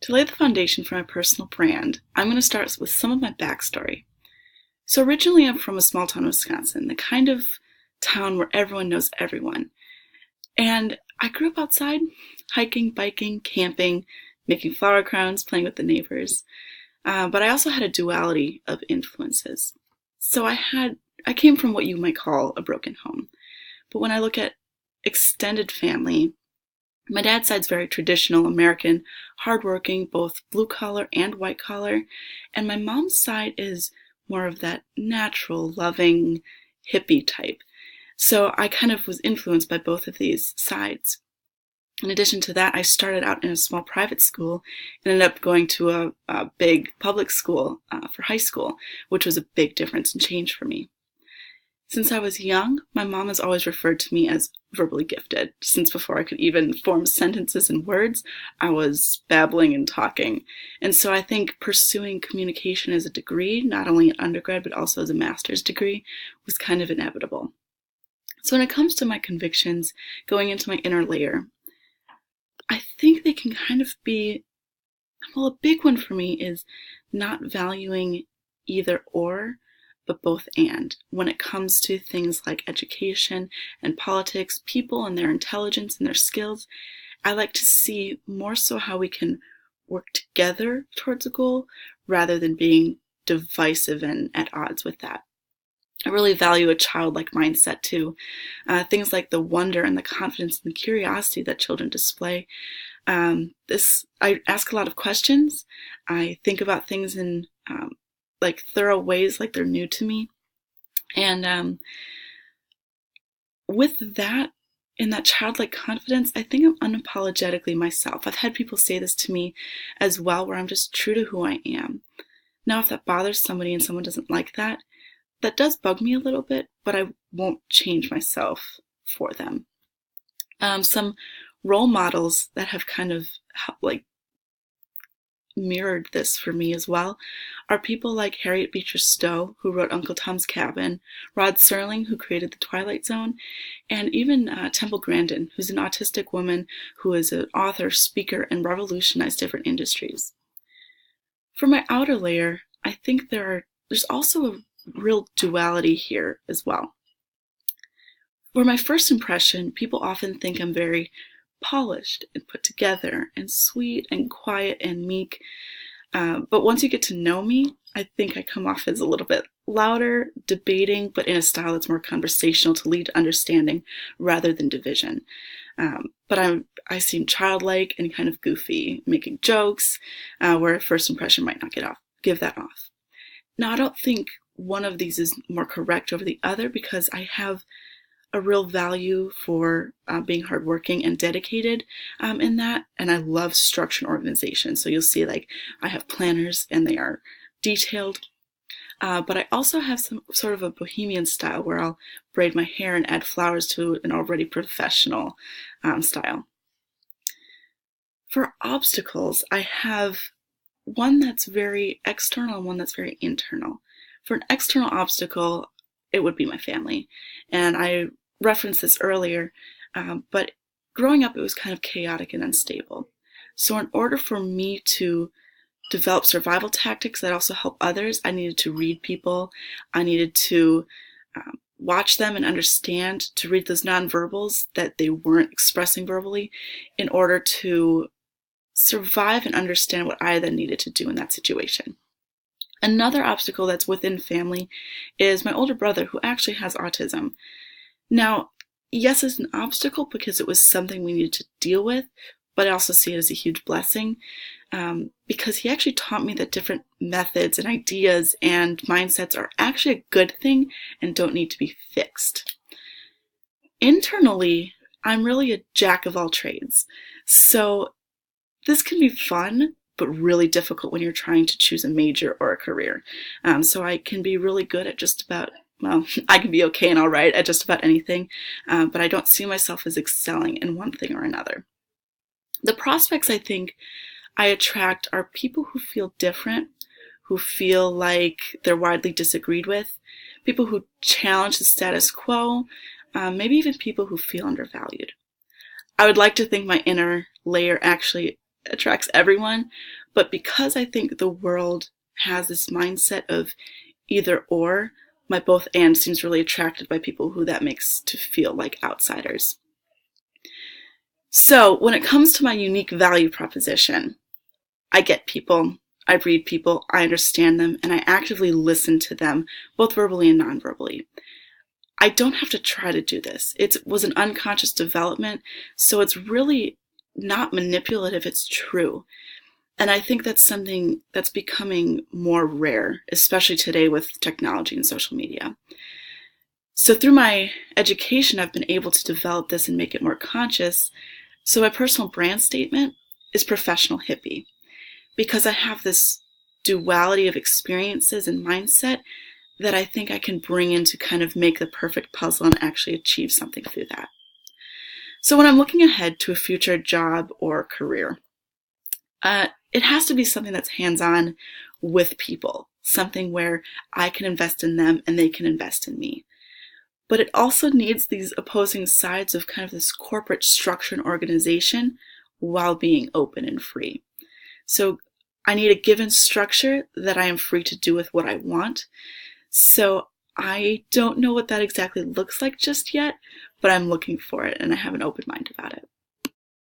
To lay the foundation for my personal brand, I'm going to start with some of my backstory. So originally I'm from a small town in Wisconsin, the kind of town where everyone knows everyone. And I grew up outside, hiking, biking, camping, making flower crowns, playing with the neighbors. But I also had a duality of influences. So I came from what you might call a broken home. But when I look at extended family, my dad's side's very traditional American, hardworking, both blue collar and white collar. And my mom's side is more of that natural, loving, hippie type. So I kind of was influenced by both of these sides. In addition to that, I started out in a small private school and ended up going to a big public school for high school, which was a big difference and change for me. Since I was young, my mom has always referred to me as verbally gifted. Since before I could even form sentences and words, I was babbling and talking. And so I think pursuing communication as a degree, not only an undergrad, but also as a master's degree, was kind of inevitable. So when it comes to my convictions, going into my inner layer, I think they can kind of be, well, a big one for me is not valuing either or, but both and. When it comes to things like education and politics, people and their intelligence and their skills, I like to see more so how we can work together towards a goal rather than being divisive and at odds with that. I really value a childlike mindset too. Things like the wonder and the confidence and the curiosity that children display. I ask a lot of questions. I think about things in like thorough ways, like they're new to me. And with that, in that childlike confidence, I think I'm unapologetically myself. I've had people say this to me as well, where I'm just true to who I am. Now, if that bothers somebody and someone doesn't like that, that does bug me a little bit, but I won't change myself for them. Some role models that have kind of mirrored this for me as well are people like Harriet Beecher Stowe, who wrote Uncle Tom's Cabin, Rod Serling, who created The Twilight Zone, and even Temple Grandin, who's an autistic woman who is an author, speaker, and revolutionized different industries. For my outer layer, I think there's also a real duality here as well. For my first impression, people often think I'm very polished and put together and sweet and quiet and meek. But once you get to know me, I think I come off as a little bit louder, debating, but in a style that's more conversational to lead to understanding rather than division. But I seem childlike and kind of goofy, making jokes, where a first impression might not give that off. Now, I don't think one of these is more correct over the other because I have a real value for being hardworking and dedicated in that, and I love structure and organization. So you'll see like I have planners and they are detailed, but I also have some sort of a bohemian style where I'll braid my hair and add flowers to an already professional style. For obstacles, I have one that's very external and one that's very internal. For an external obstacle, it would be my family. And I referenced this earlier, but growing up, it was kind of chaotic and unstable. So in order for me to develop survival tactics that also help others, I needed to read people. I needed to watch them and understand, to read those nonverbals that they weren't expressing verbally in order to survive and understand what I then needed to do in that situation. Another obstacle that's within family is my older brother, who actually has autism. Now, yes, it's an obstacle because it was something we needed to deal with, but I also see it as a huge blessing because he actually taught me that different methods and ideas and mindsets are actually a good thing and don't need to be fixed. Internally, I'm really a jack of all trades. So this can be fun, but really difficult when you're trying to choose a major or a career. So I can be really good at I can be okay and all right at just about anything, but I don't see myself as excelling in one thing or another. The prospects I think I attract are people who feel different, who feel like they're widely disagreed with, people who challenge the status quo, maybe even people who feel undervalued. I would like to think my inner layer actually attracts everyone, but because I think the world has this mindset of either or, my both and seems really attracted by people who that makes to feel like outsiders. So when it comes to my unique value proposition, I get people, I read people, I understand them, and I actively listen to them, both verbally and non-verbally. I don't have to try to do this. It was an unconscious development, so it's really not manipulative, it's true. And I think that's something that's becoming more rare, especially today with technology and social media. So through my education, I've been able to develop this and make it more conscious. So my personal brand statement is professional hippie, because I have this duality of experiences and mindset that I think I can bring in to kind of make the perfect puzzle and actually achieve something through that. So when I'm looking ahead to a future job or career, it has to be something that's hands-on with people, something where I can invest in them and they can invest in me. But it also needs these opposing sides of kind of this corporate structure and organization while being open and free. So I need a given structure that I am free to do with what I want. So I don't know what that exactly looks like just yet, but I'm looking for it and I have an open mind about it.